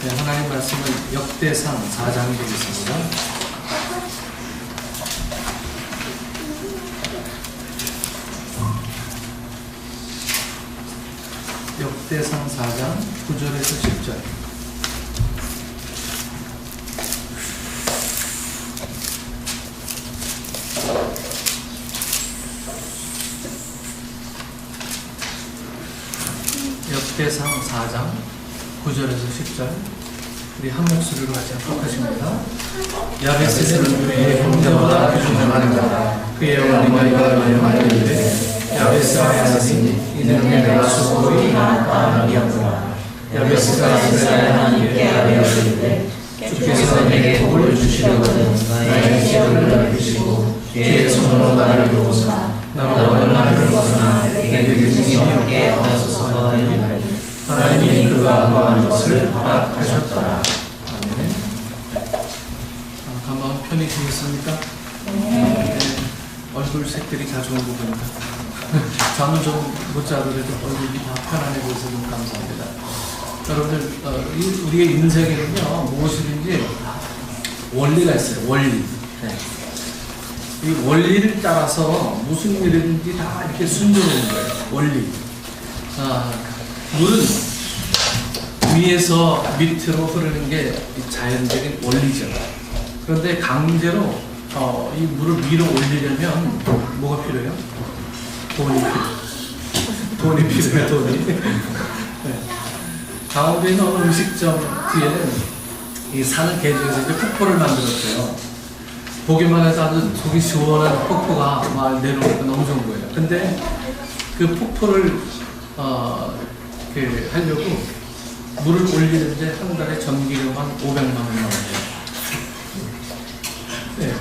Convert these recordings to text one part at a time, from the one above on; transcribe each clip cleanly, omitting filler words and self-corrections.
네, 하나님 말씀은 역대상 4장이 되겠습니다. 역대상 4장 9절에서 10절. 역대상 4장 9절에서 10절. 우리 한 목소리로 같이 합독하십니다. 야베스는 우리의 형제보다 귀중하는가. 그의 어머니가 말하기를 야베스가 하나님 이는 내가 수고히 나아가니였구나. 야베스가 이스라엘 하나님께 아뢰었을 주께서 내게 복을 주시려거든 나의 지역을 넓히시고 주의 손으로 나를 도우사 나로 원하는 벗어나 내게 힘이 없게 하소서 하니라. 하나님이 그가 구한 것을 허락하셨더라. 아멘. 가만 편히 지냈습니까? 네. 얼굴 색들이 다 좋은 부분입니다. 잠은 좀 못 자더라도 얼굴이 다 편안해 보여서 너무 감사합니다. 여러분들, 우리의 인생에는요, 무엇이든지 원리가 있어요. 원리. 네. 이 원리를 따라서 무슨 일이든지 다 이렇게 순조로운 거예요. 원리. 물은 위에서 밑으로 흐르는 게 자연적인 원리죠. 그런데 강제로 이 물을 위로 올리려면 뭐가 필요해요? 돈이 필요해요. 돈이. 네. 강원도에 있는 음식점 뒤에는 이 산을 개조해서 이제 폭포를 만들었어요. 보기만 해도 아주 속이 시원한 폭포가 막 내려오니까 너무 좋은 거예요. 근데 그 폭포를 하려고 물을 올리는데 한 달에 전기료 한 500만 원 나오죠. 네.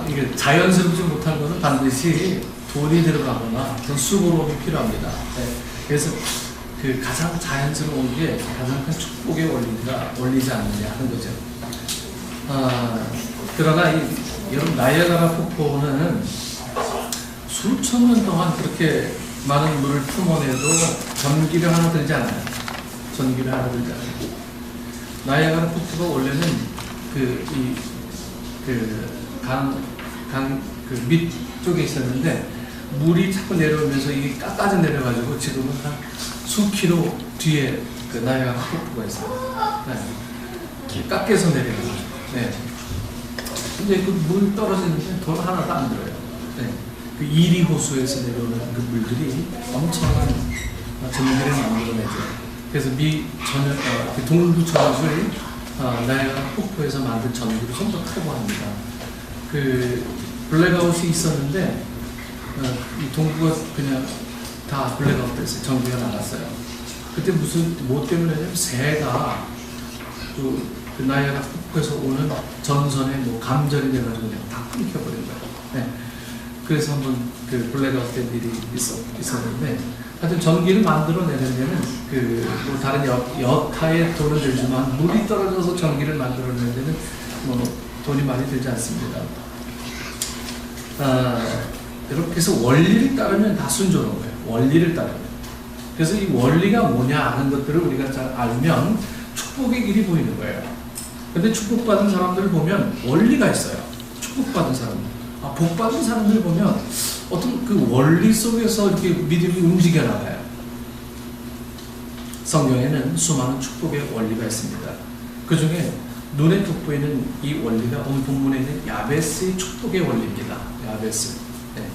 이게 자연스럽지 못한 것은 반드시 돈이 들어가거나 어떤 수고로움이 필요합니다. 네. 그래서 그 가장 자연스러운 게 가장 큰 축복의 원리가 원리지 않느냐 하는 거죠. 그러나 여러분 나이아가라 폭포는 수천 년 동안 그렇게 많은 물을 품어내도 전기료 하나 들지 않아요. 전기료 하나 들지 않아요. 나이아가라 폭포가 원래는 강 밑쪽에 있었는데 물이 자꾸 내려오면서 이게 깎아져 내려가지고 지금은 한 수킬로 뒤에 그 나이아가라 폭포가 있어요. 네. 깎여서 내려가죠. 네. 근데 그 물 떨어지는데 돈 하나도 안 들어요. 네. 그 이리 호수에서 내려오는 그 물들이 엄청난 전기를 만들어내죠. 그래서 그 동부 전역을 나이아가라 폭포에서 만든 전기를 전부 투구합니다. 그 블랙아웃이 있었는데 이 동부가 그냥 다 블랙아웃 됐어요. 전기가 나갔어요. 그때 뭐 때문에냐면 새가 그 나이아가라 폭포에서 오는 전선에 뭐 감전이 돼가지고 그냥 다 끊겨버린 거예요. 네. 그래서 한번 그 블랙아웃 된 일이 있었는데, 하여튼 전기를 만들어내는 데는 뭐 다른 여타의 돈을 들지만 물이 떨어져서 전기를 만들어내는 데는 뭐 돈이 많이 들지 않습니다. 이렇게 해서 원리를 따르면 다 순조로운 거예요. 원리를 따르면. 그래서 이 원리가 뭐냐 하는 것들을 우리가 잘 알면 축복의 길이 보이는 거예요. 근데 축복받은 사람들을 보면 원리가 있어요. 축복받은 사람들. 복받은 사람들을 보면 어떤 그 원리 속에서 이렇게 믿음이 움직여 나가요. 성경에는 수많은 축복의 원리가 있습니다. 그 중에 눈에 돋보이는 이 원리가 오늘 본문에 있는 야베스의 축복의 원리입니다. 야베스. 네.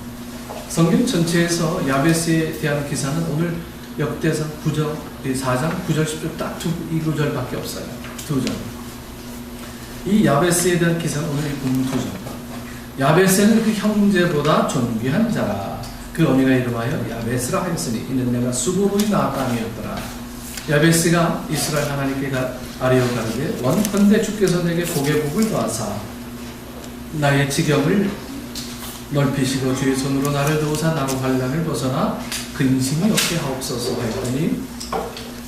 성경 전체에서 야베스에 대한 기사는 오늘 역대상 4장 9절 10절 딱 이 구절밖에 없어요. 2절. 이 야베스에 대한 기사는 오늘 본문 2절. 야베스는 그 형제보다 존귀한 자라. 그 어미가 이름하여 야베스라 하였으니 이는 내가 수고로이 낳았다함이었더라. 야베스가 이스라엘 하나님께 아뢰어 가로되 원컨대 주께서 내게 복의 복을 더하사 나의 지경을 넓히시고 주의 손으로 나를 도우사 나로 환난을 벗어나 근심이 없게 하옵소서 하였더니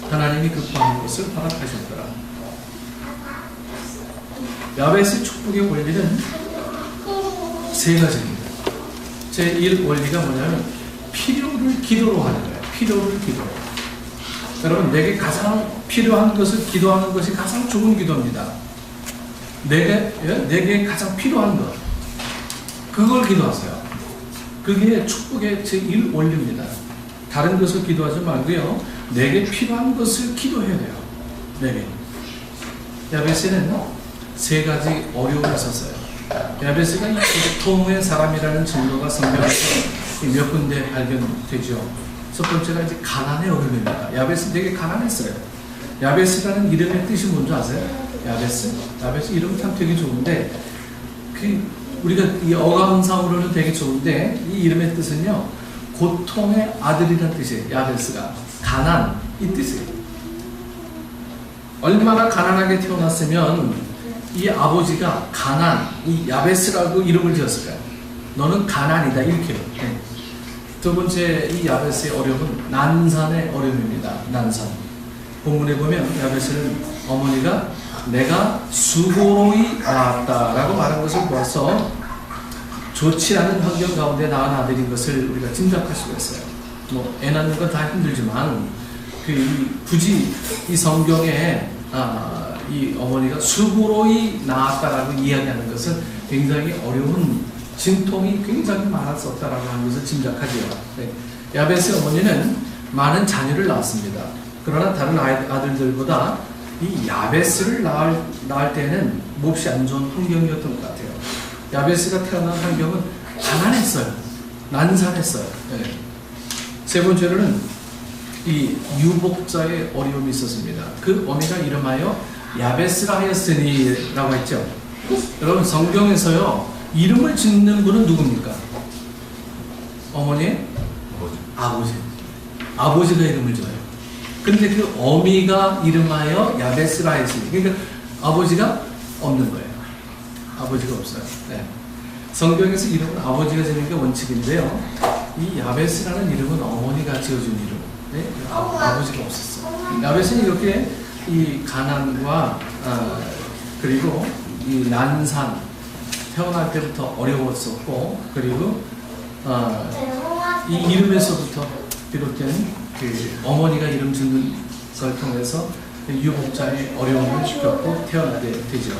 하나님이 그 구한 것을 허락하셨더라. 야베스의 축복의 원리는 세 가지입니다. 제1 원리가 뭐냐면 필요를 기도로 하는 거예요. 필요를 기도로. 여러분, 내게 가장 필요한 것을 기도하는 것이 가장 좋은 기도입니다. 내게 가장 필요한 것, 그걸 기도하세요. 그게 축복의 제1 원리입니다. 다른 것을 기도하지 말고요, 내게 필요한 것을 기도해야 돼요. 내게. 야베스는 3가지 어려움이 있었어요. 야베스가 이 보통의 사람이라는 증거가 성경에서 몇 군데 발견되죠. 첫 번째가 이제 가난의 어려움입니다. 야베스 되게 가난했어요. 야베스라는 이름의 뜻이 뭔지 아세요? 야베스 이름 참 되게 좋은데, 우리가 이 어감상으로는 되게 좋은데, 이 이름의 뜻은요, 고통의 아들이라는 뜻이에요. 야베스가 가난, 이 뜻이에요. 얼마나 가난하게 태어났으면 이 아버지가 이 야베스라고 이름을 지었을까요? 너는 가난이다, 이렇게요. 두 번째, 이 야베스의 어려움은 난산의 어려움입니다. 난산. 본문에 보면 야베스는 어머니가 내가 수고로이 낳았다라고 말한 것을 보아서 좋지 않은 환경 가운데 낳은 아들인 것을 우리가 짐작할 수가 있어요. 애 낳는 건 다 힘들지만 굳이 이 성경에 이 어머니가 수고로이 낳았다라고 이야기하는 것은 굉장히 어려운 진통이 굉장히 많았었다라고 하는 것을 짐작하지요. 야베스의 어머니는 많은 자녀를 낳았습니다. 그러나 다른 아들들보다 이 야베스를 낳을 때는 몹시 안 좋은 환경이었던 것 같아요. 야베스가 태어난 환경은 가난했어요. 난산했어요. 세 번째로는 이 유복자의 어려움이 있었습니다. 그 어미가 이름하여 야베스라 하였으니 라고 했죠. 여러분, 성경에서요, 이름을 짓는 분은 누굽니까? 어머니의 아버지가 이름을 지어요. 근데 그 어미가 이름하여 야베스라 했으니, 그러니까 아버지가 없는 거예요. 아버지가 없어요. 성경에서 이름은 아버지가 지는 게 원칙인데요, 이 야베스라는 이름은 어머니가 지어준 이름. 아버지가 없었어요. 야베스는 이렇게 이 가난과 그리고 이 난산, 태어날 때부터 어려웠었고, 그리고 이 이름에서부터 비롯된 그 어머니가 이름 짓는 걸 통해서 유복자의 어려움을 겪고 태어나게 되죠.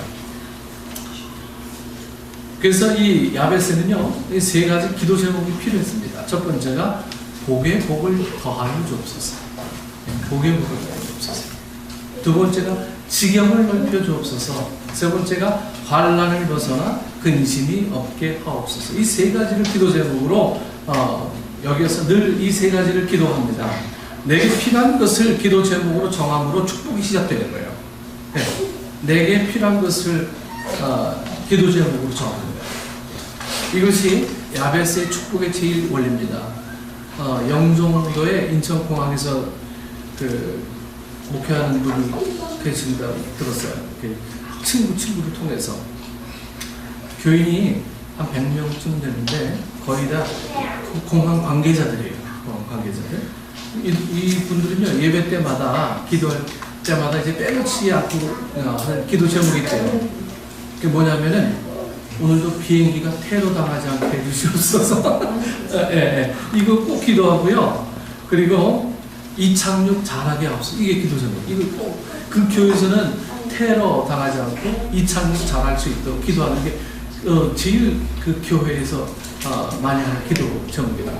그래서 이 야베스는요, 이 3가지 기도 제목이 필요했습니다. 첫 번째가 복의 복을 더하여 주옵소서. 복의 복을 더하여 주옵소서. 두 번째가 지경을 넓혀 주옵소서. 세 번째가 환난을 벗어나 근심이 없게 하옵소서. 이 3가지를 기도 제목으로 여기에서 늘 이 3가지를 기도합니다. 내게 필요한 것을 기도 제목으로 정함으로 축복이 시작되는 거예요. 내게 필요한 것을 기도 제목으로 정하는 거예요. 이것이 야베스의 축복의 제1 원리입니다. 영종도의 인천공항에서 목회하는 분이 계신다고 들었어요. 친구를 통해서 교인이 한 100명쯤 되는데 거의 다 공항 관계자들이에요. 관계자들. 이 분들은요, 예배 때마다 기도할 때마다 이제 빼놓지 않고 하는 기도 제목이 있대요. 그게 뭐냐면은 오늘도 비행기가 테러 당하지 않게 해주시옵소서. 이거 꼭 기도하고요. 그리고 이착륙 잘하게 하옵소서. 이게 기도 제목. 이거 꼭 그 교회에서는 테러 당하지 않고 이착륙 잘할 수 있도록 기도하는 게 제일 그 교회에서 많이 하는 기도 제목이다.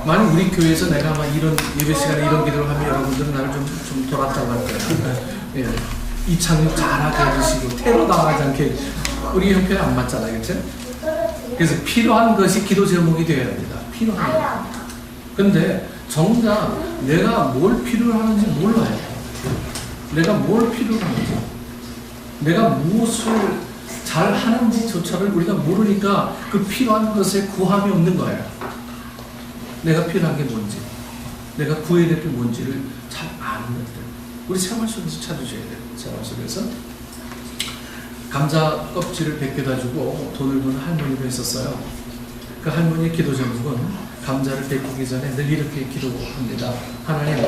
만약 우리 교회에서 내가 막 이런 예배 시간에 이런 기도를 하면 여러분들은 나를 좀 돌았다고 할 거예요. 이착륙 잘하게 해주시고 테러 당하지 않게. 우리 형편에 안 맞잖아요, 그렇죠? 그래서 필요한 것이 기도 제목이 되어야 합니다. 필요한 것. 근데 정작 내가 뭘 필요로 하는지 몰라요. 내가 뭘 필요로 하는지, 내가 무엇을 잘 하는지조차를 우리가 모르니까 그 필요한 것에 구함이 없는 거예요. 내가 필요한 게 뭔지, 내가 구해야 될 게 뭔지를 잘 아는 것들. 우리 생활 속에서 찾으셔야 돼요. 생활 속에서. 감자 껍질을 벗겨다 주고 돈을 번 할머니가 있었어요. 그 할머니의 기도 제목은 감자를 벗기기 전에 늘 이렇게 기도합니다. 하나님,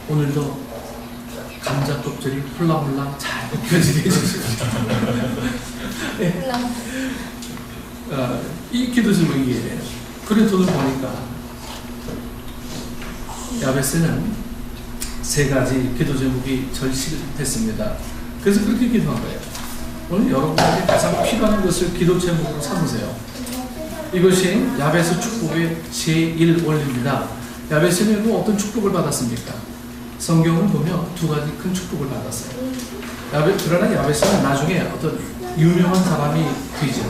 오늘도 감자 껍질이 홀랑홀랑 잘 벗겨지게 해주시옵소서. 이 기도 제목이에요. 그래 돈을 버니까 야베스는 세 가지 기도 제목이 절실했습니다. 그래서 그렇게 기도한 거예요. 오늘 여러분에게 가장 필요한 것을 기도 제목으로 삼으세요. 이것이 야베스 축복의 제1원리입니다. 야베스는 어떤 축복을 받았습니까? 성경을 보면 두 가지 큰 축복을 받았어요. 그러나 야베스는 나중에 어떤 유명한 사람이 되죠.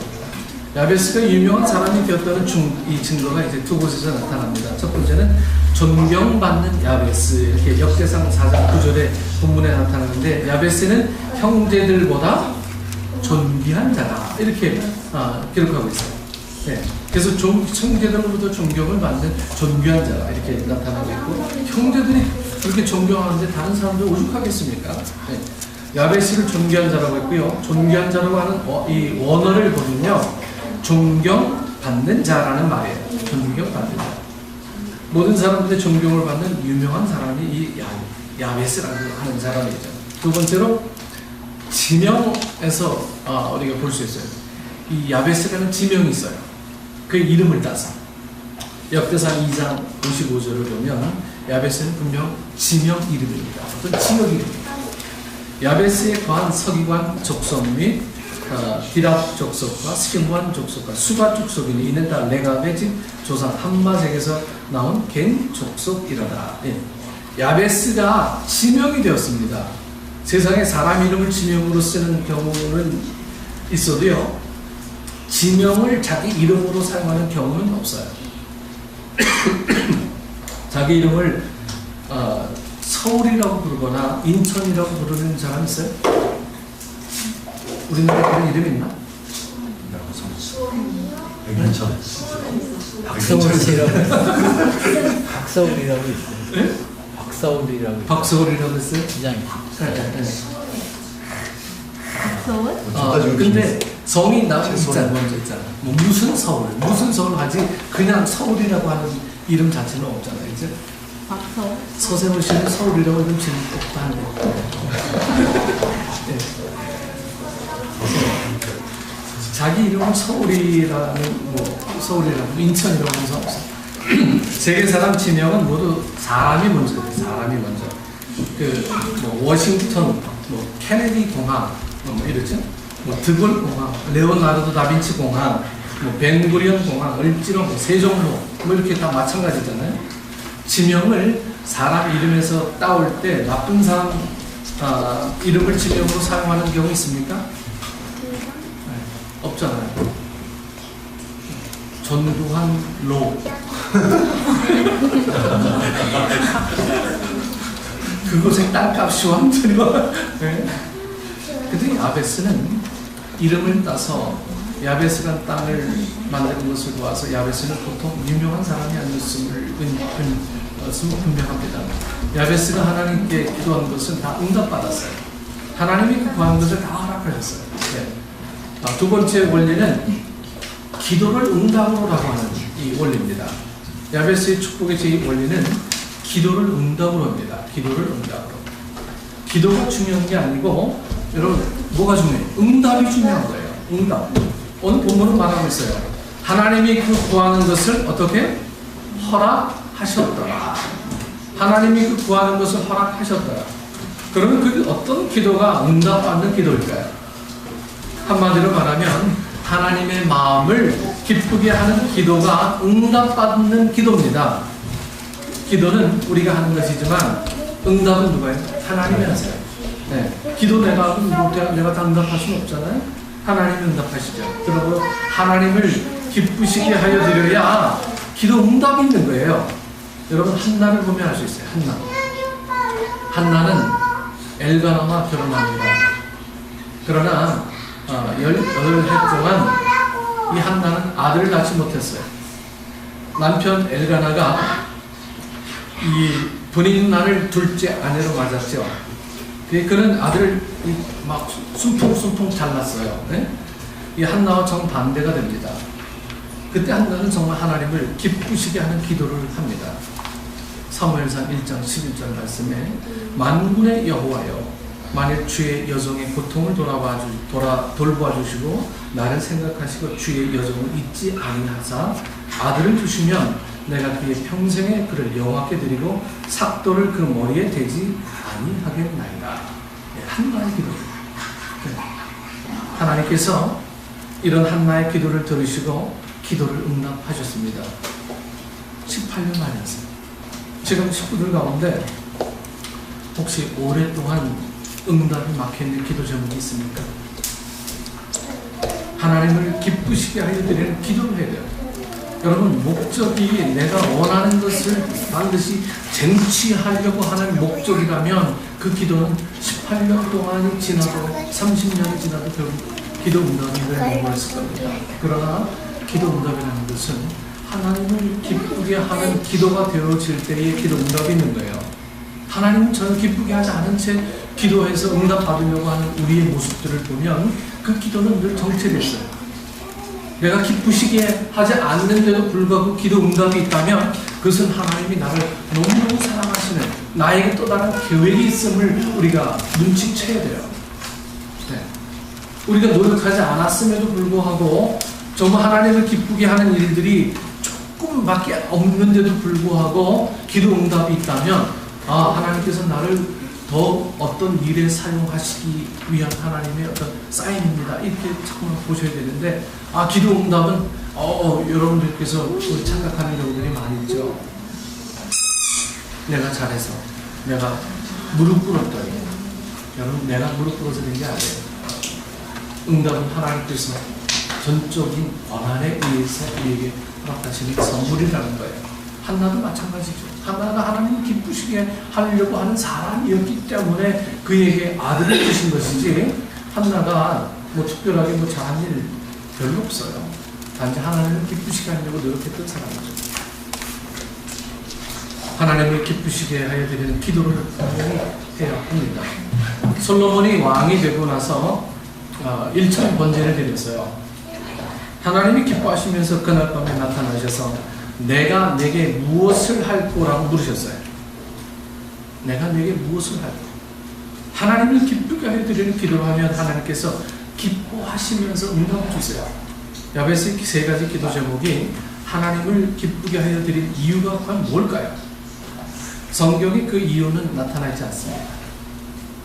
야베스가 유명한 사람이 되었다는 이 증거가 이제 두 곳에서 나타납니다. 첫 번째는 존경받는 야베스, 이렇게 역대상 4장 9절의 본문에 나타나는데, 야베스는 형제들보다 존귀한 자다, 이렇게 기록하고 있어요. 네. 그래서 형제들로부터 존경을 받는 존귀한 자라, 이렇게 나타나고 있고, 형제들이 그렇게 존경하는데 다른 사람들 오죽하겠습니까? 네. 야베스를 존귀한 자라고 했고요. 존귀한 자라고 하는 이 원어를 보면요, 존경받는 자라는 말이에요. 존경받는 자. 모든 사람들의 존경을 받는 유명한 사람이 이 야베스라고 하는 사람이죠. 두 번째로 지명에서 우리가 볼 수 있어요. 이 야베스라는 지명이 있어요. 그 이름을 따서 역대상 2장 55절을 보면 야베스는 분명 지명 이름입니다. 어떤 지역 이름입니다. 야베스에 거한 서기관 족속 및 기랍 족속과 스킨관 족속과 수가 족속이니 이는 다 레갑의 집 조상 함마색에서 나온 겐 족속이라다. 예. 야베스가 지명이 되었습니다. 세상에 사람 이름을 지명으로 쓰는 경우는 있어도요, 지명을 자기 이름으로 사용하는 경우는 없어요. 자기 이름을 서울이라고 부르거나 인천이라고 부르는 사람 있어요? 우리나라에 그런 이름이 있나? 인천. 박서울이라고 있어요. 네? 박서울이라고 했어요? 시장님. 박서울? 근데 성이 먼저 있잖아. 뭐 무슨 서울 하지, 그냥 서울이라고 하는 이름 자체는 없잖아요. 이제 박서울? 서세원 씨는 서울이라고 이름 지는 것도 한데. 네. 자기 이름은 서울이라는, 인천이라고 해서 없어. 세계 사람 지명은 모두 사람이 먼저예요. 사람이 먼저. 워싱턴, 케네디 공항, 이러죠. 드골 공항, 레오나르도 다빈치 공항, 벤구리온 공항, 을지로, 세종로, 이렇게 다 마찬가지잖아요. 지명을 사람 이름에서 따올 때 나쁜 사람 이름을 지명으로 사용하는 경우 있습니까? 네, 없잖아요. 전두환 로. 그곳의 땅값이 완전히. 네. 근데 야베스는 이름을 따서 야베스란 땅을 만드는 것을 도와서 야베스는 보통 유명한 사람이 아니었음을 분명합니다. 야베스가 하나님께 기도한 것은 다 응답받았어요. 하나님이 그 구한 것을 다 허락하셨어요. 네. 두 번째 원리는 기도를 응답으로라고 하는 이 원리입니다. 야베스의 축복의 제2원리는 기도를 응답으로 합니다. 기도를 응답으로. 기도가 중요한 게 아니고, 여러분, 뭐가 중요해요? 응답이 중요한 거예요. 응답. 오늘 본문은 말하고 있어요. 하나님이 그 구하는 것을 어떻게? 허락하셨더라. 하나님이 그 구하는 것을 허락하셨더라. 그러면 그게 어떤 기도가 응답받는 기도일까요? 한마디로 말하면 하나님의 마음을 기쁘게 하는 기도가 응답받는 기도입니다. 기도는 우리가 하는 것이지만 응답은 누가 해요? 하나님이 하세요. 네. 기도 내가 다 응답할 수는 없잖아요. 하나님이 응답하시죠. 그러므로 하나님을 기쁘시게 하여 드려야 기도 응답이 있는 거예요. 여러분, 한나를 보면 알 수 있어요. 한나는 엘가나와 결혼합니다. 그러나 18해 동안 이 한나는 아들을 낳지 못했어요. 남편 엘가나가 이 본인 나를 둘째 아내로 맞았죠. 그는 아들을 막 숨풍숨풍 잘랐어요. 네? 이 한나와 정반대가 됩니다. 그때 한나는 정말 하나님을 기쁘시게 하는 기도를 합니다. 사무엘상 1장 11절 말씀에 만군의 여호와여, 만일 주의 여종의 고통을 돌보아 주시고 나를 생각하시고 주의 여종을 잊지 아니하사 아들을 주시면 내가 그의 평생에 그를 영화께 드리고 삭도를 그 머리에 대지 아니하겠나이다. 네, 한나의 기도. 네. 하나님께서 이런 한나의 기도를 들으시고 기도를 응답하셨습니다. 18년 만이었어요. 지금 식구들 가운데 혹시 오랫동안 응답이 막혀있는 기도 제목이 있습니까? 하나님을 기쁘시게 하여 드리는 기도를 해야 돼요. 여러분, 목적이 내가 원하는 것을 반드시 쟁취하려고 하는 목적이라면 그 기도는 18년 동안이 지나도 30년이 지나도 결국 기도 응답이 늘 머물렀을 겁니다. 그러나 기도 응답이라는 것은 하나님을 기쁘게 하는 기도가 되어질 때의 기도 응답이 있는 거예요. 하나님은 저를 기쁘게 하지 않은 채 기도해서 응답받으려고 하는 우리의 모습들을 보면 그 기도는 늘 정체됐어요. 내가 기쁘시게 하지 않는데도 불구하고 기도 응답이 있다면 그것은 하나님이 나를 너무너무 사랑하시는, 나에게 또 다른 계획이 있음을 우리가 눈치채야 돼요. 네. 우리가 노력하지 않았음에도 불구하고 정말 하나님을 기쁘게 하는 일들이 조금밖에 없는데도 불구하고 기도 응답이 있다면 하나님께서 나를 더 어떤 일에 사용하시기 위한 하나님의 어떤 사인입니다. 이렇게 자꾸만 보셔야 되는데, 기도 응답은 여러분들께서 우리 착각하는 경우들이 많이 있죠. 내가 잘해서, 내가 무릎 꿇었더니, 여러분, 내가 무릎 꿇어서 된 게 아니에요. 응답은 하나님께서 전적인 권한에 의해서 우리에게 허락하시는 선물이라는 거예요. 한나도 마찬가지죠. 한나가 하나님을 기쁘시게 하려고 하는 사람이었기 때문에 그에게 아들을 주신 것이지, 한나가 특별하게 잘한 일 별로 없어요. 단지 하나님을 기쁘시게 하려고 노력했던 사람이죠. 하나님을 기쁘시게 하여 드리는 기도를 분명히 해야 합니다. 솔로몬이 왕이 되고 나서 1천 번제를 드렸어요. 하나님이 기뻐하시면서 그날 밤에 나타나셔서 내가 내게 무엇을 할 거라고 물으셨어요. 내가 내게 무엇을 할 거. 하나님을 기쁘게 하여 드리는 기도를 하면 하나님께서 기뻐하시면서 응답 주세요. 야베스의 3가지 기도 제목이 하나님을 기쁘게 하여 드릴 이유가 과연 뭘까요? 성경에 그 이유는 나타나지 않습니다.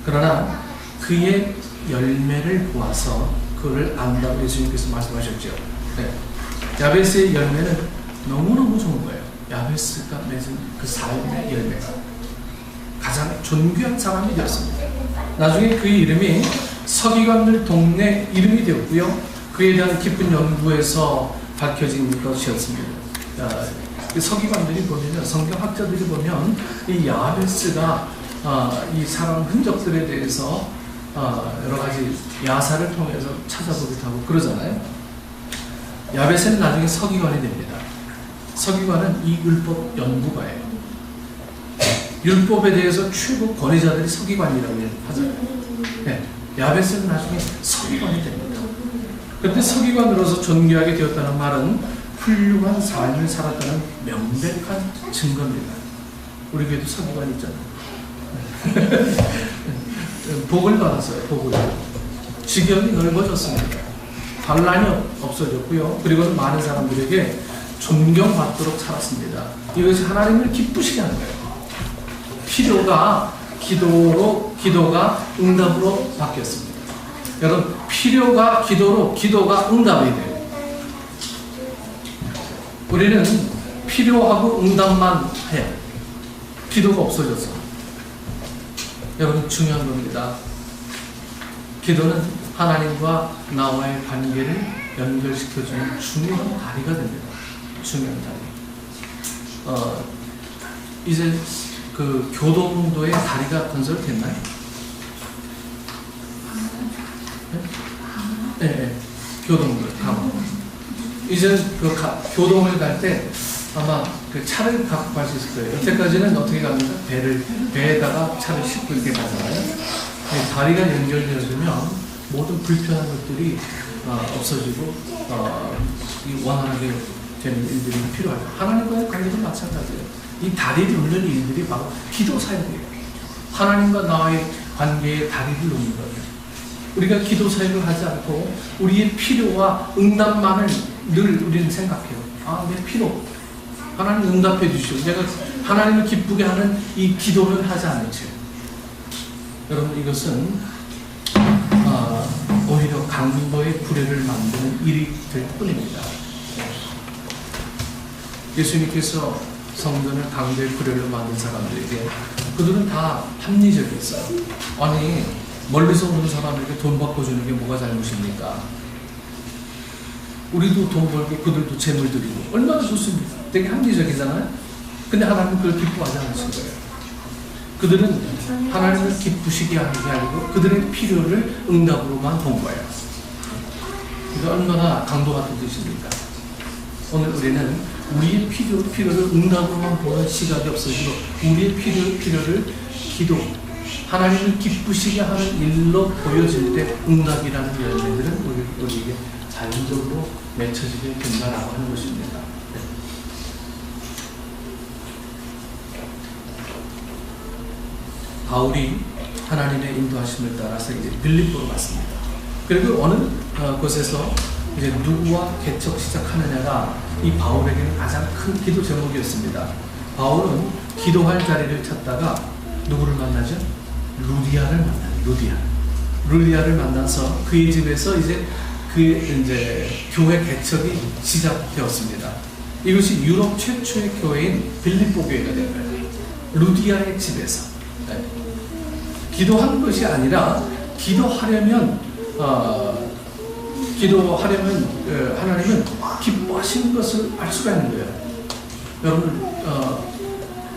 그러나 그의 열매를 보아서 그를 안다고 예수님께서 말씀하셨죠. 네. 야베스의 열매는 너무너무 좋은 거예요. 야베스가 맺은 그 삶의 열매가 가장 존귀한 사람이 되었습니다. 나중에 그의 이름이 서기관들 동네 이름이 되었고요. 그에 대한 깊은 연구에서 밝혀진 것이었습니다. 서기관들이 보면, 성경학자들이 보면 이 야베스가 이 사람 흔적들에 대해서 여러 가지 야사를 통해서 찾아보기도 하고 그러잖아요. 야베스는 나중에 서기관이 됩니다. 서기관은 이 율법 연구가예요. 율법에 대해서 최고 권위자들이 서기관이라고 하잖아요. 네, 야베스는 나중에 서기관이 됩니다. 그런데 서기관으로서 존귀하게 되었다는 말은 훌륭한 삶을 살았다는 명백한 증거입니다. 우리 교회도 서기관이 있잖아요. 복을 받았어요. 복을. 지경이 넓어졌습니다. 반란이 없어졌고요. 그리고 많은 사람들에게 존경받도록 살았습니다. 이것이 하나님을 기쁘시게 하는 거예요. 필요가 기도가 응답으로 바뀌었습니다. 여러분, 필요가 기도로, 기도가 응답이 돼요. 우리는 필요하고 응답만 해요. 기도가 없어져서. 여러분, 중요한 겁니다. 기도는 하나님과 나와의 관계를 연결시켜주는 중요한 다리가 됩니다. 중요한 다리. 이제 그 교동도에 다리가 건설됐나요? 네, 교동도, 강원. 이제 그 교동을 갈 때 아마 그 차를 갖고 갈 수 있을 거예요. 여태까지는 어떻게 갑니까? 배에다가 차를 싣고 이렇게 가잖아요. 다리가 연결되어지면 모든 불편한 것들이 없어지고 원활하게 되는 일들이 필요하죠. 하나님과의 관계도 마찬가지예요. 이 다리를 놓는 일들이 바로 기도 사역이에요. 하나님과 나의 관계에 다리를 놓는 거예요. 우리가 기도 사역을 하지 않고 우리의 필요와 응답만을 늘 우리는 생각해요. 내 필요. 하나님 응답해 주시오. 내가 하나님을 기쁘게 하는 이 기도를 하지 않을지. 여러분, 이것은 오히려 강도의 불의를 만드는 일이 될 뿐입니다. 예수님께서 성전을 강도의 불의로 만든 사람들에게 그들은 다 합리적이었어요. 아니, 멀리서 오는 사람에게 돈 바꿔주는 게 뭐가 잘못입니까? 우리도 돈 벌고 그들도 재물 드리고 얼마나 좋습니까? 되게 합리적이잖아요. 근데 하나님은 그걸 기뻐하지 않으신 거예요. 그들은 하나님을 기쁘시게 하는 게 아니고 그들의 필요를 응답으로만 본 거예요. 이게 얼마나 강도 같은 뜻입니까? 오늘 우리는 우리의 필요를 응답으로만 보는 시각이 없어지고 우리의 필요를 기도, 하나님을 기쁘시게 하는 일로 보여질 때 응답이라는 열매들은 우리에게 자연적으로 맺혀지게 된다라고 하는 것입니다. 바울이 하나님의 인도하심을 따라서 이제 빌립보로 갔습니다. 그리고 어느 곳에서 이제 누구와 개척 시작하느냐가 이 바울에게는 가장 큰 기도 제목이었습니다. 바울은 기도할 자리를 찾다가 누구를 만나죠? 루디아를 만나요. 루디아를 만나서 그의 집에서 이제 교회 개척이 시작되었습니다. 이것이 유럽 최초의 교회인 빌립보 교회가 된 거예요. 루디아의 집에서. 네. 기도한 것이 아니라 기도하려면 하나님은 기뻐하시는 것을 알 수가 있는 거예요. 여러분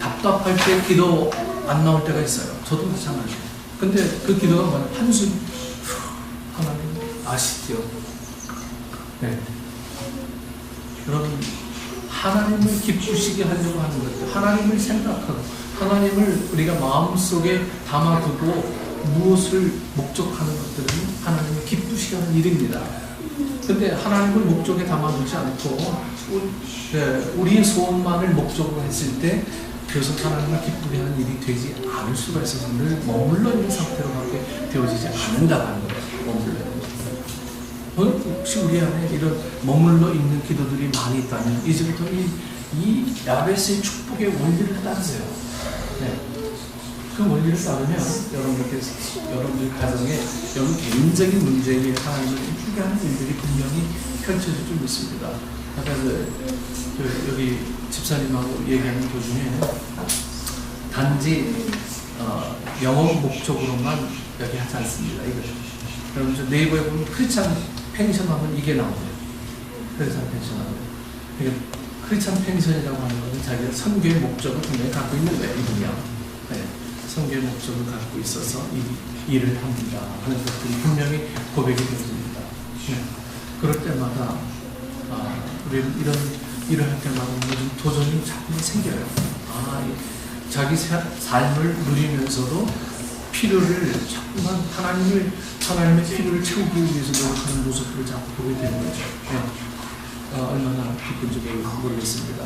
답답할 때 기도 안 나올 때가 있어요. 저도 마찬가지예요. 근데 그 기도가 뭐냐? 한숨. 하나님 아시죠? 네. 여러분, 하나님을 기쁘시게 하려고 하는 것들, 하나님을 생각하고 하나님을 우리가 마음속에 담아두고 무엇을 목적하는 것들은 하나님을 기쁘시게 하는 일입니다. 근데 하나님을 목적에 담아두지 않고 우리의 소원만을 목적으로 했을 때 그것은 하나님을 기쁘게 하는 일이 되지 않을 수가 있어서 늘 머물러 있는 상태로밖에 되어지지 않는다고 하는 거예요. 머물러 있는 혹시 우리 안에 이런 머물러 있는 기도들이 많이 있다면 이제부터 이 야베스의 축복의 원리를 따르세요. 네. 그 원리를 따르면 여러분들 가정에 여러분 개인적인 문제에 하나님을 기쁘게 하는 일들이 분명히 펼쳐질 줄 믿습니다. 아까 여기 집사님하고 얘기하는 도중에 단지 영업 목적으로만 얘기하지 않습니다. 이거 여러분 저 네이버에 보면 크리스찬 펜션 하면 이게 나오네요. 크리스찬 펜션 하면. 그러니까 크리스찬 펜션이라고 하는 것은 자기가 선교의 목적을 분명히 갖고 있는 거예요. 이분이요. 네. 선교의 목적을 갖고 있어서 이 일을 합니다 하는 것들이 분명히 고백이 되어집니다. 네. 그럴 때마다 우리는 이런 일을 할 때마다 요즘 도전이 자꾸 생겨요. 자기 삶을 누리면서도 필요를 자꾸만 하나님의 필요를 채우기 위해서 노력하는 모습을 자꾸 보게 되는 거죠. 네. 얼마나 기쁜지 모르겠습니다.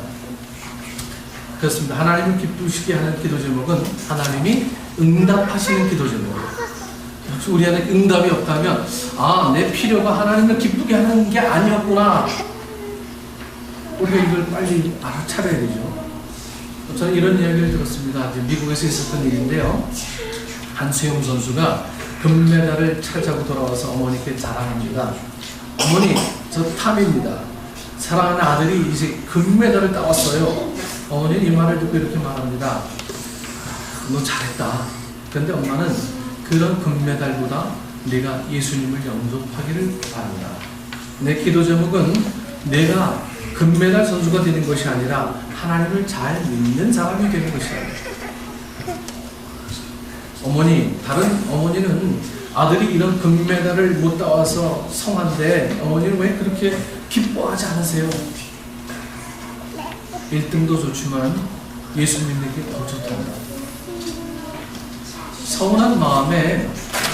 그렇습니다. 하나님을 기쁘시게 하는 기도 제목은 하나님이 응답하시는 기도 제목이에요. 혹시 우리 안에 응답이 없다면 내 필요가 하나님을 기쁘게 하는 게 아니었구나. 우리가 이걸 빨리 알아차려야 되죠. 저는 이런 이야기를 들었습니다. 미국에서 있었던 일인데요. 한수영 선수가 금메달을 차지하고 돌아와서 어머니께 자랑합니다. 어머니, 저 탑입니다. 사랑하는 아들이 이제 금메달을 따왔어요. 어머니는 이 말을 듣고 이렇게 말합니다. 너 잘했다. 그런데 엄마는 그런 금메달보다 네가 예수님을 영접하기를 바랍니다. 내 기도 제목은 내가 금메달 선수가 되는 것이 아니라 하나님을 잘 믿는 사람이 되는 것이다. 다른 어머니는 아들이 이런 금메달을 못 따와서 성한데 어머니는 왜 그렇게 기뻐하지 않으세요? 1등도 좋지만 예수 믿는 게 더 좋답니다. 서운한 마음에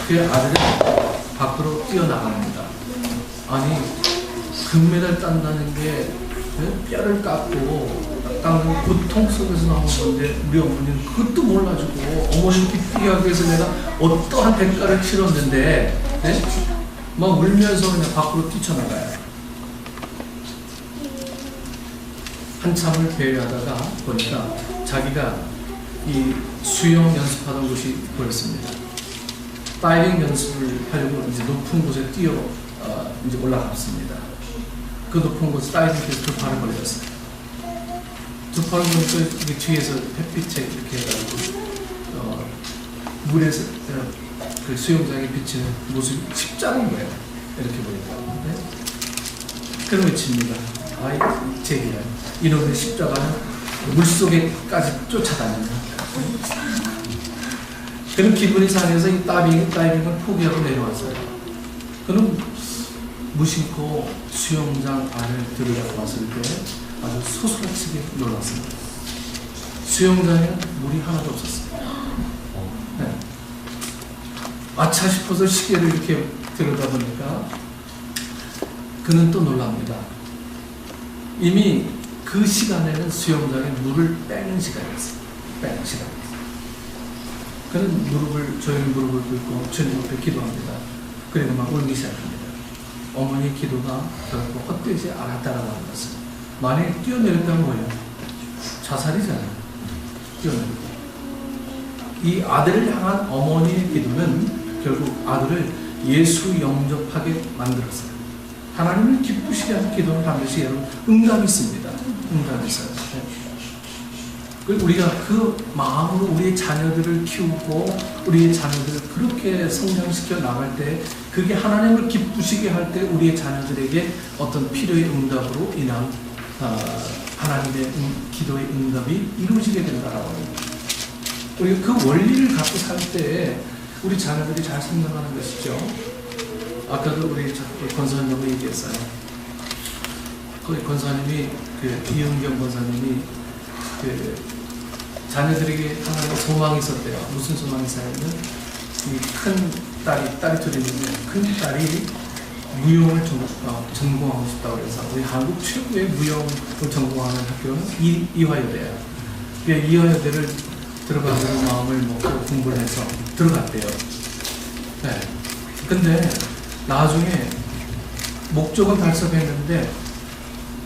그 아들은 밖으로 뛰어나갑니다. 아니, 금메달 딴다는 게 뼈를 깎는 고통 속에서 나온 건데 우리 어머니는 그것도 몰라주고 어머니 기쁘게 하기 위해서 내가 어떠한 대가를 치렀는데 네? 막 울면서 그냥 밖으로 뛰쳐나가요. 한참을 배회하다가 보니까 자기가 이 수영 연습하던 곳이 보였습니다. 다이빙 연습을 하려고 이제 높은 곳에 이제 올라갔습니다. 그 높은 곳에 다이빙에서 두 팔을 벌렸어요. 두 팔을 벌리고 뒤에서 햇빛에 이렇게 해가지고 물에서 그 수영장에 비치는 모습이 십자가인 거예요. 이렇게 보니까. 네? 그런 외칩니다. 아이 제기라 이놈의 십자가는 물속에까지 쫓아다닌다. 그런 기분이 상해서 이 다이빙을 포기하고 내려왔어요. 그는 무심코 수영장 안을 들여다봤을 때 아주 소스라치게 놀랐습니다. 수영장에 물이 하나도 없었어요. 네. 아차 싶어서 시계를 이렇게 들여다보니까 그는 또 놀랍니다. 이미 그 시간에는 수영장에 물을 빼는 시간이었어요. 빼는 시간이었어요. 그는 조용히 무릎을 꿇고 주님 앞에 기도합니다. 그리고 막 울기 시작합니다. 어머니의 기도가 결코 헛되지 않았다라고 하는 것은 만약에 뛰어내렸다면 뭐예요? 자살이잖아요. 뛰어내렸다. 이 아들을 향한 어머니의 기도는 결국 아들을 예수 영접하게 만들었어요. 하나님을 기쁘시게 하는 기도는 반드시 여러분 응답이 있습니다. 응답이 있어요. 우리가 그 마음으로 우리의 자녀들을 키우고 우리의 자녀들을 그렇게 성장시켜 나갈 때 그게 하나님을 기쁘시게 할 때 우리의 자녀들에게 어떤 필요의 응답으로 인한 하나님의 기도의 응답이 이루어지게 된다라고 합니다. 우리가 그 원리를 갖고 살 때 우리 자녀들이 잘 성장하는 것이죠. 아까도 우리 권사님하고 얘기했어요. 거기 권사님이 이은경 권사님이 자녀들에게 하나의 소망이 있었대요. 무슨 소망이 있었냐면 이 큰 딸이 둘이 있는데 큰 딸이 무용을 전공하고 싶다고 해서 우리 한국 최고의 무용을 전공하는 학교는 이화여대예요. 이화여대를 들어가려는 마음을 먹고 공부를 해서 들어갔대요. 네. 근데 나중에 목적은 달성했는데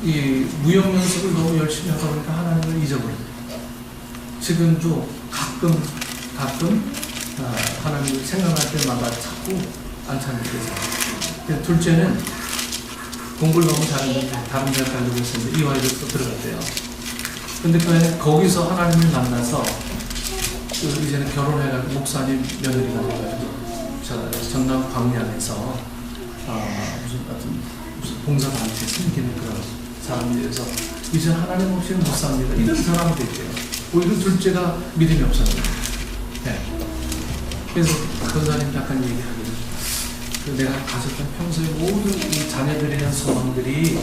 이 무용 연습을 너무 열심히 하다 보니까 하나님을 잊어버렸대요. 지금도 가끔 하나님을 생각할 때마다 자꾸 안 찾는 거죠. 둘째는 공부를 너무 잘했는데 다른 대학 가려고 했었는데 이화여대로 들어갔대요. 근데 거기서 하나님을 만나서 이제는 결혼해가지고 목사님 며느리가 돼가지고 전남 광양에서 무슨 봉사단체 섬기는 그런 사람들에서 이제 하나님 없이는 못 삽니다. 이런 사람이 됐대요. 오히려 둘째가 믿음이 없었는데. 네. 그래서 권사님 약간 얘기하기를 내가 가졌던 평소에 모든 이 자녀들에 대한 소망들이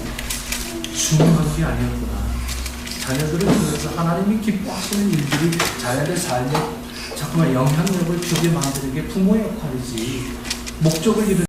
중요한 게 아니었구나. 자녀들을 통해서 하나님이 기뻐하시는 일들이 자녀들 삶에 자꾸만 영향력을 주게 만드는 게 부모의 역할이지 목적을 이루는